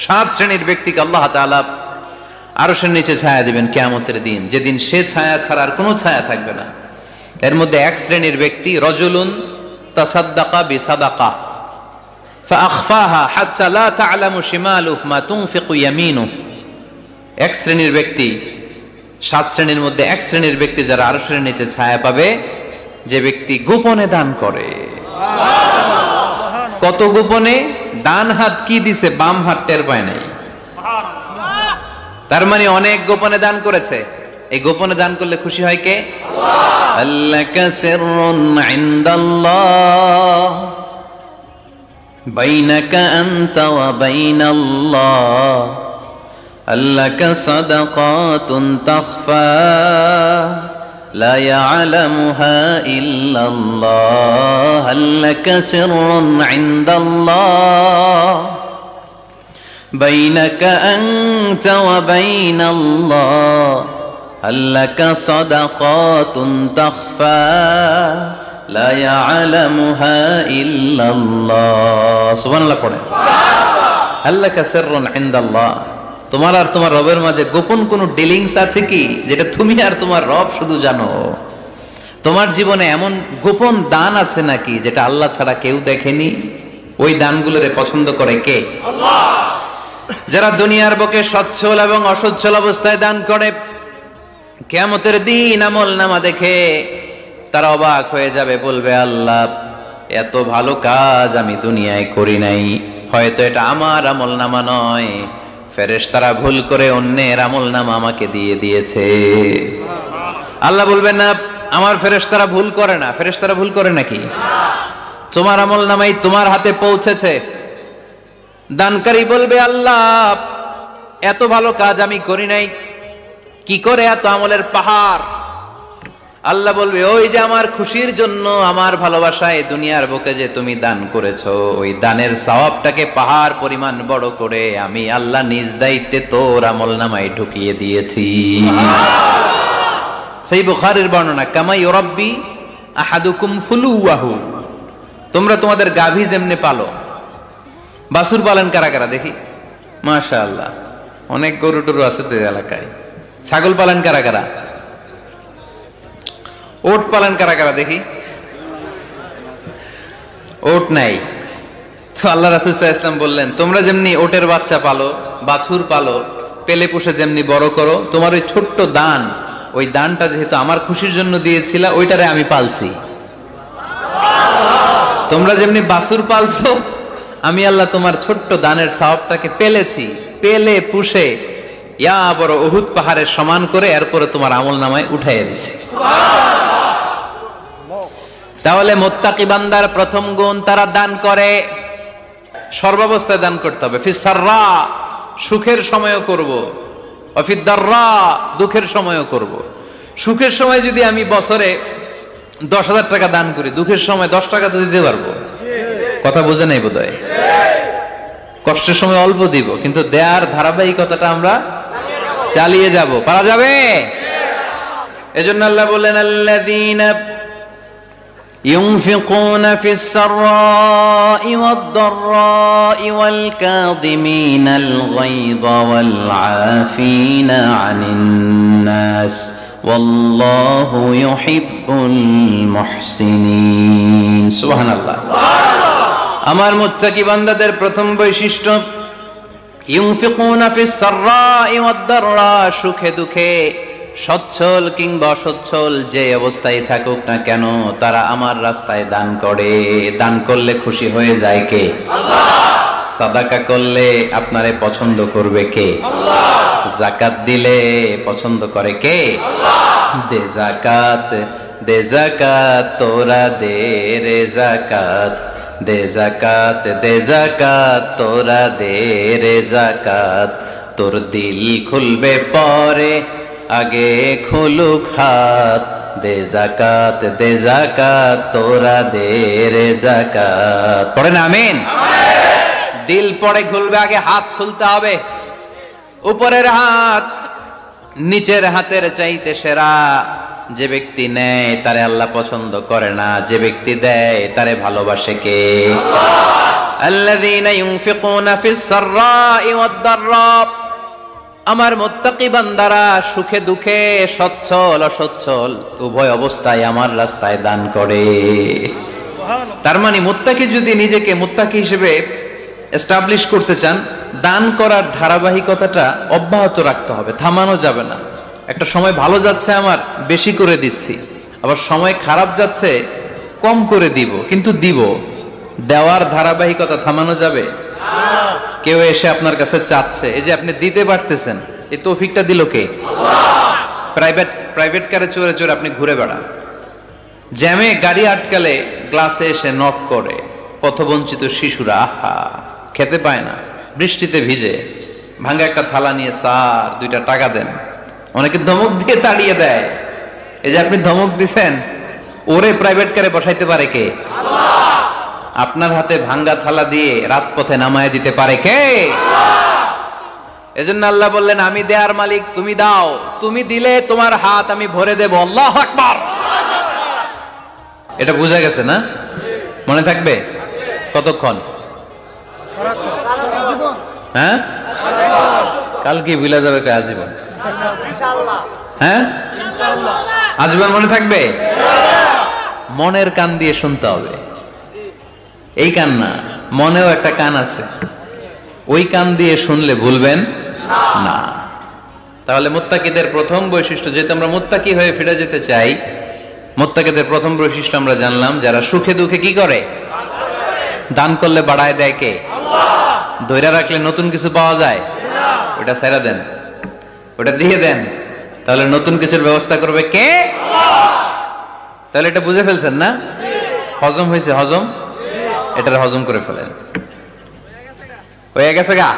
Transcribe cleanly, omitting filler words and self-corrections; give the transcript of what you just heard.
7 শ্রেণীর ব্যক্তিকে আল্লাহ তাআলা আরশের নিচে ছায়া দিবেন কিয়ামতের দিন, যেদিন সে ছায়া ছাড়া আর কোনো ছায়া থাকবে না। এর মধ্যে 1 শ্রেণীর ব্যক্তি রজুলুন তাসাদ্দাকা বিসাদাকা ফাআখফাহা হাত্তা লা তা'লামু শিমালুহু মা তুনফিকু ইয়ামিনুহু। 1 শ্রেণীর ব্যক্তি, 7 শ্রেণীর মধ্যে 1 শ্রেণীর ব্যক্তি যারা আরশের নিচে ছায়া পাবে, যে ব্যক্তি গোপনে দান করে। কত গোপনে? ডান হাত কি দিছে, বাম হাত টের পায় নাই। তার মানে অনেক গোপনে দান করেছে। এই গোপনে দান করলে খুশি হয় কে? আল্লাহ। আল্লাকা সিররুন ইনদাল্লাহ বাইনাকা আনতা ওয়া বাইনাল্লাহ আল্লাকা সাদাকাতুন তাখফা লা ইয়ালামুহা ইল্লাল্লাহ আল্লাকা সিররুন ইনদাল্লাহ বাইনাকা আনতা ওয়া বাইনাল্লাহ আল্লাকা সাদাকাতুন তাখফা লা ইয়ালামুহা ইল্লাল্লাহ। সুবহানাল্লাহ পড়ে। আল্লাকা সিররুন ইনদাল্লাহ, তোমার আর তোমার রবের মাঝে গোপন কোন ডিলিংস আছে কি, যেটা তুমি আর তোমার রব শুধু জানো? তোমার জীবনে এমন গোপন দান আছে নাকি যেটা আল্লাহ ছাড়া কেউ দেখেনি? ওই দানগুলোরে পছন্দ করে কে? আল্লাহ। যারা দুনিয়ার বুকে সচ্ছল এবং অসচ্ছল অবস্থায় দান করে, কিয়ামতের দিন আমল নামা দেখে তারা অবাক হয়ে যাবে, বলবে আল্লাহ এত ভালো কাজ আমি দুনিয়ায় করি নাই, হয়তো এটা আমার আমল নামা নয়, ফেরেশতারা ভুল করে অন্যের আমল নামা আমাকে দিয়ে দিয়েছে। আল্লাহ বলবেন না আমার ফেরেশতারা ভুল করে না। ফেরেশতারা ভুল করে নাকি? তোমার আমল নামাই তোমার হাতে পৌঁছেছে। দানকারী বলবে আল্লাহ এত ভালো কাজ আমি করি নাই, কি করে এত আমলের পাহাড়? আল্লাহ বলবে ওই যে আমার খুশির জন্য, আমার ভালোবাসায় দুনিয়ার বুকে যে তুমি দান করেছো, ওই দানের সওয়াবটাকে পাহাড় পরিমাণ বড় করে আমি আল্লাহ নিজ দায়িত্বে তোর আমল নামায় ঢুকিয়ে দিয়েছি। সেই বুখারীর বর্ণনা, কামা ইউরাব্বি আহাদুকুম ফুলুয়াহু, তোমরা তোমাদের গাভী যেমনে পালো। বাছুর পালন কারা কারা দেখি? মাশাআল্লাহ, অনেক গরু টরু আছে তো এলাকায়। ছাগল পালন কারা কারা? ওট পালন কারা কারা দেখি? ওট নাই তো আল্লাহ রাসূল সাল্লাল্লাহু আলাইহি ওয়াসাল্লাম বললেন তোমরা যেমনি ওটের বাচ্চা পালো, বাছুর পালো, পেলে পুষে যেমনি বড় করো, তোমার ওই ছোট্ট দান, ওই দানটা যেহেতু আমার খুশির জন্য দিয়েছিলা, ওইটারে আমি পালছি। তোমরা যেমনি বাছুর পালছো, আমি আল্লাহ তোমার ছোট্ট দানের সওয়াবটাকে পেলেছি, পেলে পুষে ইয়া বড় উহুদ পাহাড়ের সমান করে এরপরে তোমার আমল নামায় উঠাইয়া দিছি। তাহলে মুত্তাকি বান্দার প্রথম গুণ, তারা দান করে, সর্বাবস্থায় দান করতে হবে। ফিস সাররা, সুখের সময়ও করব, ওয়া ফিদ দাররা, দুঃখের সময়ও করব। সুখের সময় যদি আমি বছরে 10,000 টাকা দান করি, দুঃখের সময় 10 টাকা তো দিতে পারবো। কথা বোঝে নাই বোধহয়? কষ্টের সময় অল্প দিব, কিন্তু দেয়ার ধারাবাহিকতাটা আমরা চালিয়ে যাব। পারা যাবে? এজন্য আল্লাহ বললেন আল্লাযীনা ইউনফিকুনা ফিস সাররাই ওয়াদ দাররাই ওয়াল কাযিমিনাল গায়যা ওয়াল আফিনা আনিন নাস ওয়াল্লাহু ইউহিব্বুল মুহসিনিন। সুবহানাল্লাহ। আমার মুত্তাকি বান্দাদের প্রথম বৈশিষ্ট্য ইউনফিকুনা ফিস সাররাই ওয়াদ দাররা, সুখে দুঃখে, সচ্ছল কিংবা অসচ্ছল যে অবস্থায় থাকুক না কেন, তারা আমার রাস্তায় দান করে। দান করলে খুশি হয়ে যায় কে? আল্লাহ। সাদাকা করলে আপনারে পছন্দ করবে কে? আল্লাহ। যাকাত দিলে পছন্দ করে কে? আল্লাহ। দে যাকাত, দে যাকাত, তোরা দে রে যাকাত, দে যাকাত, দে যাকাত, তোরা দে রে যাকাত, তোর দিল খুলবে পরে আগে খুলুক হাত, দে যাকাত, দে যাকাত, তোরা দে রে যাকাত। পড়েন আমিন। দিল পরে খুলবে, আগে হাত খুলতে হবে। উপরের হাত নিচের হাতের চাইতে সেরা। যে ব্যক্তি নেয় তারে আল্লাহ পছন্দ করে না, যে ব্যক্তি দেয় তারে ভালোবাসে কে? আল্লাহ। আল্লাযীনা ইউনফিকুনা ফিস সাররাই ওয়াদ দাররা, আমার মুত্তাকি বান্দারা সুখে দুঃখে সচ্ছল অসচ্ছল উভয় অবস্থায় আমার রাস্তায় দান করে। তার মানে মুত্তাকি যদি নিজেকে মুত্তাকি হিসেবে এস্টাবলিশ করতে চান, দান করার ধারাবাহিকতাটা অব্যাহত রাখতে হবে, থামানো যাবে না। একটা সময় ভালো যাচ্ছে আমার, বেশি করে দিচ্ছি, আবার সময় খারাপ যাচ্ছে, কম করে দিব, কিন্তু দিব। দেওয়ার ধারাবাহিকতা থামানো যাবে? কেউ এসে আপনার কাছে চাচ্ছে, এই যে আপনি দিতে পারতেছেন, এই তৌফিকটা দিল কে? প্রাইভেট কারে চড়ে চড়ে আপনি ঘুরে বেড়ান, জ্যামে গাড়ি আটকালে গ্লাসে এসে নক করে, পথবঞ্চিত শিশুরা আহা খেতে পায় না, বৃষ্টিতে ভিজে, ভাঙা একটা থালা নিয়ে স্যার 2টা টাকা দেন। অনেকে ধমক দিয়ে তাড়িয়ে দেয়। এই যে আপনি ধমক দিছেন, ওরে প্রাইভেট কারে বসাইতে পারে কে? আপনার হাতে ভাঙ্গা থালা দিয়ে রাজপথে নামায় দিতে পারে কে? এজন্য আল্লাহ বললেন, আমি দেয়ার মালিক, তুমি দাও, তুমি দিলে তোমার হাত আমি ভরে দেব। আল্লাহু আকবার। এটা বুঝা গেছে না? মনে থাকবে কতক্ষণ? হ্যাঁ, কালকে ভুলে যাবে কে? আজীবন? হ্যাঁ, আজীবন মনে থাকবে? মনের কান দিয়ে শুনতে হবে। এই কান না, মনেও একটা কান আছে, ওই কান দিয়ে শুনলে ভুলবেন না। তাহলে মুত্তাকিদের প্রথম বৈশিষ্ট্য, যেহেতু আমরা মুত্তাকি হয়ে ফিরে যেতে চাই, মুত্তাকিদের প্রথম বৈশিষ্ট্য আমরা জানলাম, যারা সুখে দুঃখে কি করে? দান করলে বাড়ায় দেয় কে? ধৈর্য রাখলে নতুন কিছু পাওয়া যায়? ওটা ছেড়ে দেন, ওটা দিয়ে দেন, তাহলে নতুন কিছুর ব্যবস্থা করবে কে? তাহলে এটা বুঝে ফেলছেন না? হজম হয়েছে? হজম, এটার হজম করে ফেলেন। হয়ে গেছে গা?